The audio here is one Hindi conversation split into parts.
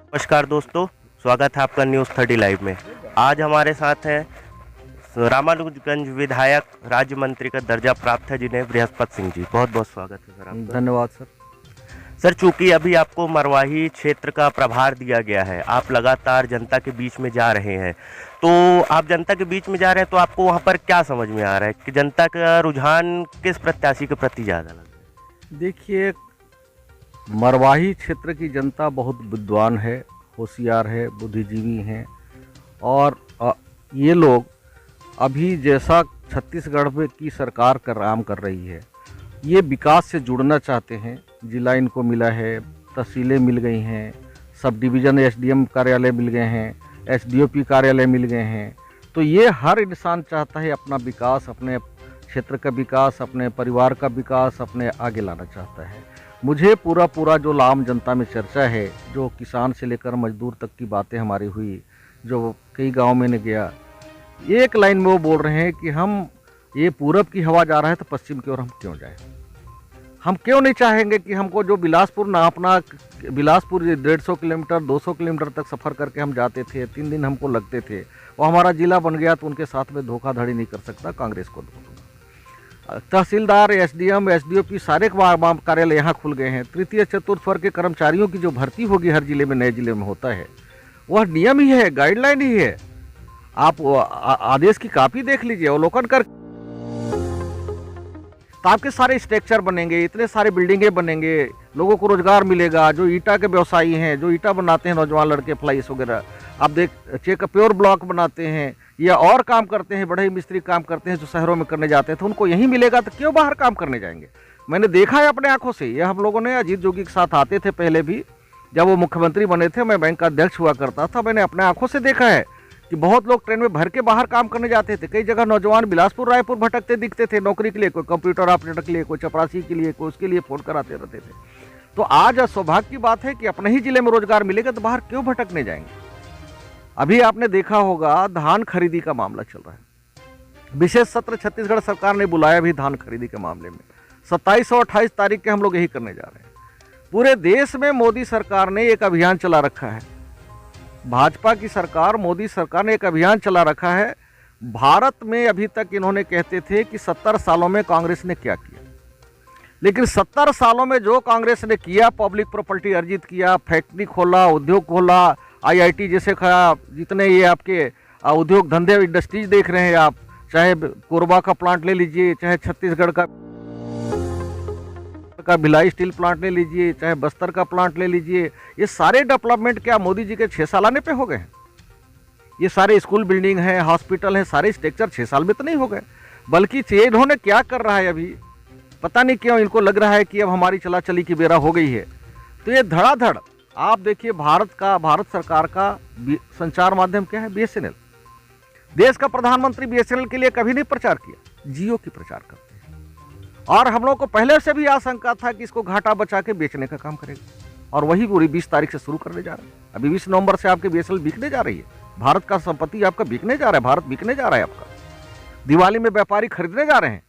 नमस्कार दोस्तों, स्वागत है आपका न्यूज़ 30 लाइव में। आज हमारे साथ हैं रामानुजगंज विधायक राज्य मंत्री का दर्जा प्राप्त है जिन्हें बृहस्पत सिंह जी। बहुत बहुत स्वागत है सर आपका। धन्यवाद सर। सर, चूंकि अभी आपको मरवाही क्षेत्र का प्रभार दिया गया है, आप लगातार जनता के बीच में जा रहे हैं, तो आप जनता के बीच में जा रहे हैं तो आपको वहाँ पर क्या समझ में आ रहा है कि जनता का रुझान किस प्रत्याशी के प्रति ज़्यादा लग रहा है? देखिए, मरवाही क्षेत्र की जनता बहुत विद्वान है, होशियार है, बुद्धिजीवी हैं और ये लोग अभी जैसा छत्तीसगढ़ में की सरकार का काम कर रही है, ये विकास से जुड़ना चाहते हैं। जिला इनको मिला है, तहसीलें मिल गई हैं, सब डिवीज़न एसडीएम कार्यालय मिल गए हैं, एसडीओपी कार्यालय मिल गए हैं। तो ये हर इंसान चाहता है अपना विकास, अपने क्षेत्र का विकास, अपने परिवार का विकास अपने आगे लाना चाहता है। मुझे पूरा जो आम जनता में चर्चा है, जो किसान से लेकर मजदूर तक की बातें हमारी हुई, जो कई गांव में ने गया, एक लाइन में वो बोल रहे हैं कि हम ये पूरब की हवा जा रहा है तो पश्चिम की ओर हम क्यों जाएं? हम क्यों नहीं चाहेंगे कि हमको जो बिलासपुर नापना, बिलासपुर 150 किलोमीटर 200 किलोमीटर तक सफ़र करके हम जाते थे, 3 दिन हमको लगते थे, वो हमारा जिला बन गया तो उनके साथ में धोखाधड़ी नहीं कर सकता, कांग्रेस को दूंगा। तहसीलदार, एसडीएम, एसडीओपी सारे कार्यालय यहाँ खुल गए हैं। तृतीय चतुर्थ वर्ग के कर्मचारियों की जो भर्ती होगी हर जिले में, नए जिले में होता है, वह नियम ही है, गाइडलाइन ही है। आप आदेश की कॉपी देख लीजिए, अवलोकन कर, तो आपके सारे स्ट्रक्चर बनेंगे, इतने सारे बिल्डिंगें बनेंगे, लोगों को रोजगार मिलेगा। जो ईटा के व्यवसायी हैं, जो ईटा बनाते हैं नौजवान लड़के, फ्लाइस वगैरह, आप चेक प्योर ब्लॉक बनाते हैं या और काम करते हैं, बढ़ई मिस्त्री काम करते हैं जो शहरों में करने जाते हैं, तो उनको यहीं मिलेगा तो क्यों बाहर काम करने जाएंगे? मैंने देखा है अपने आंखों से। ये हम लोगों ने अजीत जोगी के साथ आते थे पहले भी, जब वो मुख्यमंत्री बने थे, मैं बैंक का अध्यक्ष हुआ करता था, मैंने अपने आंखों से देखा है कि बहुत लोग ट्रेन में भर के बाहर काम करने जाते थे। कई जगह नौजवान बिलासपुर रायपुर भटकते दिखते थे नौकरी के लिए, कोई कंप्यूटर ऑपरेटर के लिए, कोई चपरासी के लिए, कोई उसके लिए फ़ोन कराते रहते थे। तो आज सौभाग्य की बात है कि अपने ही जिले में रोजगार मिलेगा तो बाहर क्यों भटकने जाएंगे? अभी आपने देखा होगा धान खरीदी का मामला चल रहा है, विशेष सत्र छत्तीसगढ़ सरकार ने बुलाया भी धान खरीदी के मामले में। 27 और 28 तारीख के हम लोग यही करने जा रहे हैं। पूरे देश में मोदी सरकार ने एक अभियान चला रखा है, भाजपा की सरकार, मोदी सरकार ने एक अभियान चला रखा है। भारत में अभी तक इन्होंने कहते थे कि 70 सालों में कांग्रेस ने क्या किया, लेकिन 70 सालों में जो कांग्रेस ने किया, पब्लिक प्रॉपर्टी अर्जित किया, फैक्ट्री खोला, उद्योग खोला, आईआईटी जैसे जितने ये आपके उद्योग धंधे इंडस्ट्रीज देख रहे हैं आप, चाहे कोरबा का प्लांट ले लीजिए, चाहे छत्तीसगढ़ का भिलाई स्टील प्लांट ले लीजिए, चाहे बस्तर का प्लांट ले लीजिए, ये सारे डेवलपमेंट क्या मोदी जी के 6 साल आने पे हो गए हैं? ये सारे स्कूल बिल्डिंग हैं, हॉस्पिटल हैं, सारे स्ट्रक्चर 6 साल में तो नहीं हो गए। बल्कि इन्होंने क्या कर रहा है अभी, पता नहीं क्यों इनको लग रहा है कि अब हमारी चला चली की बेरा हो गई है। तो ये धड़ाधड़ आप देखिए, भारत सरकार का संचार माध्यम क्या है? बीएसएनएल। देश का प्रधानमंत्री बीएसएनएल के लिए कभी नहीं प्रचार किया, जियो की प्रचार करते हैं। और हम लोग को पहले से भी आशंका था कि इसको घाटा बचा के बेचने का काम करेगा, और वही पूरी 20 तारीख से शुरू करने जा रहे हैं। अभी 20 नवंबर से आपके बीएसएनएल बिकने जा रही है, भारत का संपत्ति आपका बिकने जा रहा है, भारत बिकने जा रहा है आपका। दिवाली में व्यापारी खरीदने जा रहे हैं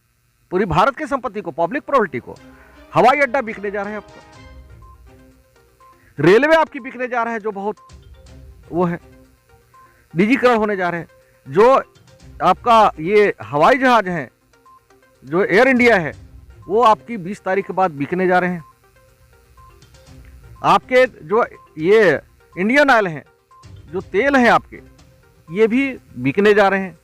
पूरी भारत की संपत्ति को, पब्लिक प्रॉपर्टी को। हवाई अड्डा बिकने जा रहा है आपका, रेलवे आपकी बिकने जा रहा है, जो बहुत वो है, निजीकरण होने जा रहे हैं। जो आपका ये हवाई जहाज हैं, जो एयर इंडिया है, वो आपकी 20 तारीख के बाद बिकने जा रहे हैं। आपके जो ये इंडियन ऑयल हैं, जो तेल हैं आपके, ये भी बिकने जा रहे हैं।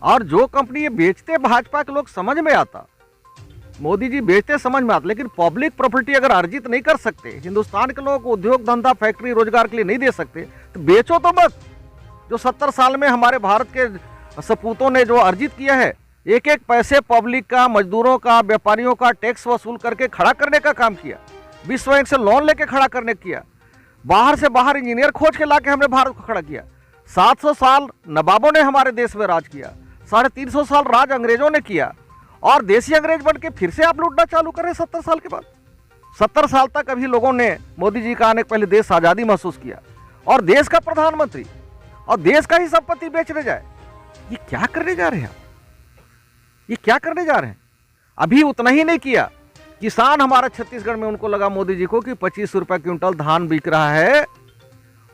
और जो कंपनी ये बेचते, भाजपा के लोग समझ में आता, मोदी जी बेचते समझ में आता, लेकिन पब्लिक प्रॉपर्टी अगर अर्जित नहीं कर सकते, हिंदुस्तान के लोग उद्योग धंधा फैक्ट्री रोजगार के लिए नहीं दे सकते, तो बेचो तो मत। जो 70 साल में हमारे भारत के सपूतों ने जो अर्जित किया है, एक एक पैसे पब्लिक का, मजदूरों का, व्यापारियों का टैक्स वसूल करके खड़ा करने का काम किया, विश्व बैंक से लोन लेके खड़ा करने किया, बाहर से बाहर इंजीनियर खोज के लाके हमने भारत को खड़ा किया। 700 साल नवाबों ने हमारे देश में राज किया, 350 साल राज अंग्रेजों ने किया, और देसी अंग्रेज बन के फिर से आप लूटना चालू कर रहे हैं 70 साल के बाद। 70 साल तक अभी लोगों ने मोदी जी का आने के पहले देश आज़ादी महसूस किया, और देश का प्रधानमंत्री और देश का ही संपत्ति बेचने जाए, ये क्या करने जा रहे हैं? ये क्या करने जा रहे हैं? अभी उतना ही नहीं किया, किसान हमारा छत्तीसगढ़ में, उनको लगा मोदी जी को कि 25 रुपये क्विंटल धान बिक रहा है,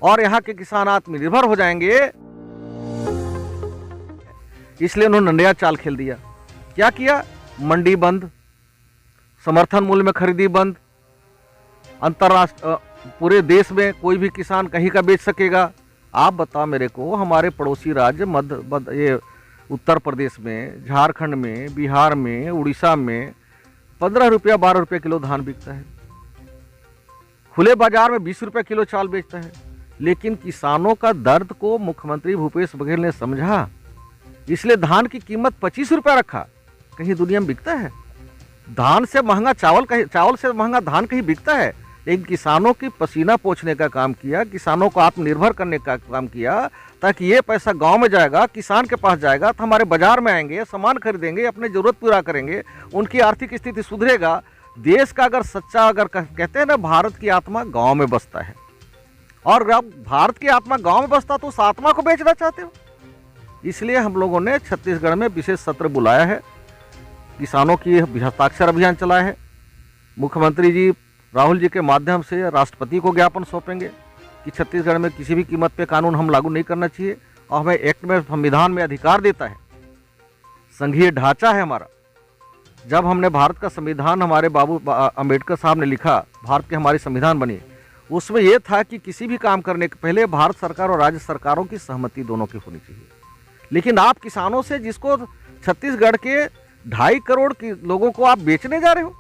और यहाँ के किसान आत्मनिर्भर हो जाएंगे। इसलिए उन्होंने नया चाल खेल दिया। क्या किया? मंडी बंद, समर्थन मूल्य में खरीदी बंद, अंतरराष्ट्रीय पूरे देश में कोई भी किसान कहीं का बेच सकेगा। आप बताओ मेरे को, हमारे पड़ोसी राज्य ये उत्तर प्रदेश में, झारखंड में, बिहार में, उड़ीसा में 15 रुपया 12 रुपये किलो धान बिकता है, खुले बाजार में 20 रुपये किलो चावल बेचता है। लेकिन किसानों का दर्द को मुख्यमंत्री भूपेश बघेल ने समझा, इसलिए धान की कीमत 25 रुपया रखा। कहीं दुनिया में बिकता है धान से महंगा चावल, कहीं चावल से महंगा धान कहीं बिकता है? लेकिन किसानों की पसीना पोंछने का काम किया, किसानों को आत्मनिर्भर करने का काम किया, ताकि ये पैसा गांव में जाएगा, किसान के पास जाएगा तो हमारे बाजार में आएंगे, सामान खरीदेंगे, अपनी जरूरत पूरा करेंगे, उनकी आर्थिक स्थिति सुधरेगा। देश का अगर सच्चा, अगर कहते हैं ना, भारत की आत्मा गांव में बसता है, और अब भारत की आत्मा गांव में बसता तो उस आत्मा को बेचना चाहते हो। इसलिए हम लोगों ने छत्तीसगढ़ में विशेष सत्र बुलाया है, किसानों की हस्ताक्षर अभियान चलाया है। मुख्यमंत्री जी राहुल जी के माध्यम से राष्ट्रपति को ज्ञापन सौंपेंगे कि छत्तीसगढ़ में किसी भी कीमत पे कानून हम लागू नहीं करना चाहिए, और हमें एक्ट में, संविधान में अधिकार देता है, संघीय ढांचा है हमारा। जब हमने भारत का संविधान, हमारे बाबू अम्बेडकर साहब ने लिखा, भारत की हमारी संविधान बनी, उसमें यह था कि किसी भी काम करने के पहले भारत सरकार और राज्य सरकारों की सहमति दोनों की होनी चाहिए। लेकिन आप किसानों से, जिसको छत्तीसगढ़ के 2.5 करोड़ के लोगों को आप बेचने जा रहे हो,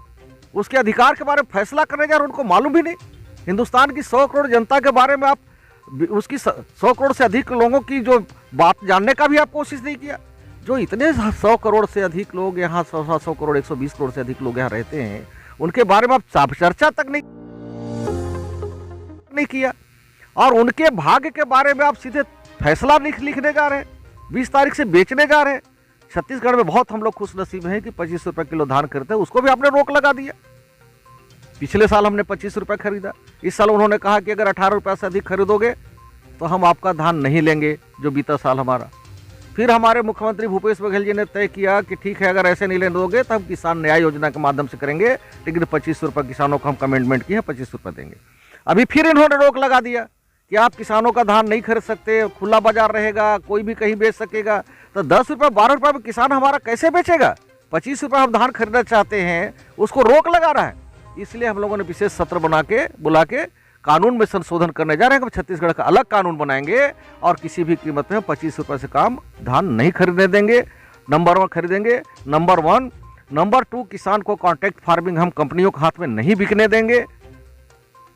उसके अधिकार के बारे में फैसला करने जा रहे हो, उनको मालूम भी नहीं। हिंदुस्तान की 100 करोड़ जनता के बारे में आप, उसकी 100 करोड़ से अधिक लोगों की जो बात जानने का भी आप कोशिश नहीं किया। जो इतने 100 करोड़ से अधिक लोग यहाँ, 100 करोड़ 120 करोड़ से अधिक लोग यहाँ रहते हैं, उनके बारे में आप चर्चा तक नहीं किया, और उनके भाग्य के बारे में आप सीधे फैसला लिखने जा रहे हैं, 20 तारीख से बेचने जा रहे हैं। छत्तीसगढ़ में बहुत हम लोग खुश नसीब हैं कि 25 रुपये किलो धान खरीदते हैं, उसको भी आपने रोक लगा दिया। पिछले साल हमने 25 रुपये खरीदा, इस साल उन्होंने कहा कि अगर 18 रुपये से अधिक खरीदोगे तो हम आपका धान नहीं लेंगे, जो बीता साल हमारा। फिर हमारे मुख्यमंत्री भूपेश बघेल जी ने तय किया कि ठीक है, अगर ऐसे नहीं लेने दोगे तो हम किसान न्याय योजना के माध्यम से करेंगे, लेकिन 25 रुपये किसानों को हम कमिटमेंट किए हैं, 25 रुपये देंगे। अभी फिर इन्होंने रोक लगा दिया कि आप किसानों का धान नहीं खरीद सकते, खुला बाजार रहेगा, कोई भी कहीं बेच सकेगा। तो 10 रुपये 12 रुपये में किसान हमारा कैसे बेचेगा? 25 रुपये हम धान खरीदना चाहते हैं, उसको रोक लगा रहा है। इसलिए हम लोगों ने विशेष सत्र बुला के कानून में संशोधन करने जा रहे हैं कि छत्तीसगढ़ का अलग कानून बनाएंगे, और किसी भी कीमत में 25 रुपये से कम धान नहीं खरीदने देंगे। नंबर 1 खरीदेंगे, नंबर 1। नंबर 2, किसान को कॉन्ट्रैक्ट फार्मिंग हम कंपनियों के हाथ में नहीं बिकने देंगे।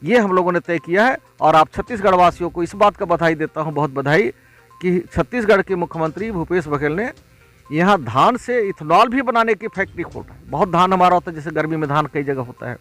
ये हम लोगों ने तय किया है, और आप छत्तीसगढ़ वासियों को इस बात का बधाई देता हूँ, बहुत बधाई, कि छत्तीसगढ़ के मुख्यमंत्री भूपेश बघेल ने यहाँ धान से इथेनॉल भी बनाने की फैक्ट्री खोला है। बहुत धान हमारा होता है, जैसे गर्मी में धान कई जगह होता है,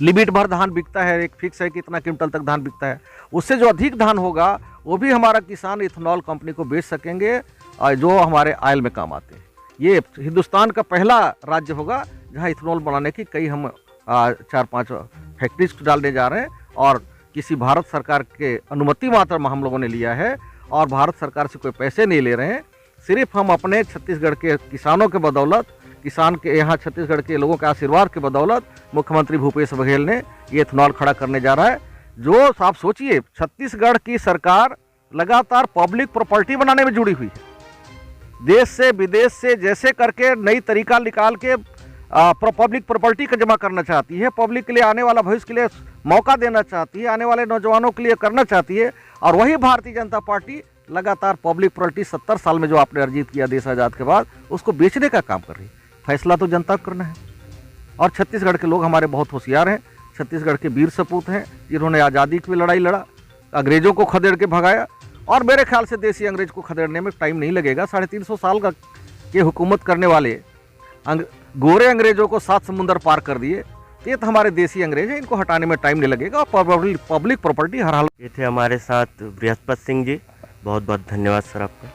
लिमिट भर धान बिकता है, एक फिक्स है कि इतना क्विंटल तक धान बिकता है। उससे जो अधिक धान होगा वो भी हमारा किसान इथेनॉल कंपनी को बेच सकेंगे, और जो हमारे ऑयल में काम आते हैं। ये हिंदुस्तान का पहला राज्य होगा जहाँ इथेनॉल बनाने की कई हम 4-5 फैक्ट्रीज डालने जा रहे हैं, और किसी भारत सरकार के अनुमति मात्र में हम लोगों ने लिया है, और भारत सरकार से कोई पैसे नहीं ले रहे हैं। सिर्फ हम अपने छत्तीसगढ़ के किसानों के बदौलत, किसान के यहाँ छत्तीसगढ़ के लोगों के आशीर्वाद के बदौलत मुख्यमंत्री भूपेश बघेल ने ये इथेनॉल खड़ा करने जा रहा है। जो आप सोचिए, छत्तीसगढ़ की सरकार लगातार पब्लिक प्रॉपर्टी बनाने में जुड़ी हुई है, देश से विदेश से जैसे करके नई तरीका निकाल के पब्लिक प्रॉपर्टी का जमा करना चाहती है, पब्लिक के लिए आने वाला भविष्य के लिए मौका देना चाहती है, आने वाले नौजवानों के लिए करना चाहती है। और वही भारतीय जनता पार्टी लगातार पब्लिक प्रॉपर्टी 70 साल में जो आपने अर्जित किया देश आज़ाद के बाद, उसको बेचने का काम कर रही है। फैसला तो जनता को करना है, और छत्तीसगढ़ के लोग हमारे बहुत होशियार हैं, छत्तीसगढ़ के वीर सपूत हैं, जिन्होंने आज़ादी की लड़ाई लड़ा, अंग्रेजों को खदेड़ के भगाया, और मेरे ख्याल से देसी अंग्रेज को खदेड़ने में टाइम नहीं लगेगा। 350 साल का के हुकूमत करने वाले गोरे अंग्रेजों को 7 समुंदर पार कर दिए। ये तो हमारे देसी अंग्रेज हैं, इनको हटाने में टाइम नहीं लगेगा, और पब्लिक प्रॉपर्टी हर हाल। ये थे हमारे साथ बृहस्पत सिंह जी, बहुत बहुत धन्यवाद सर आपका।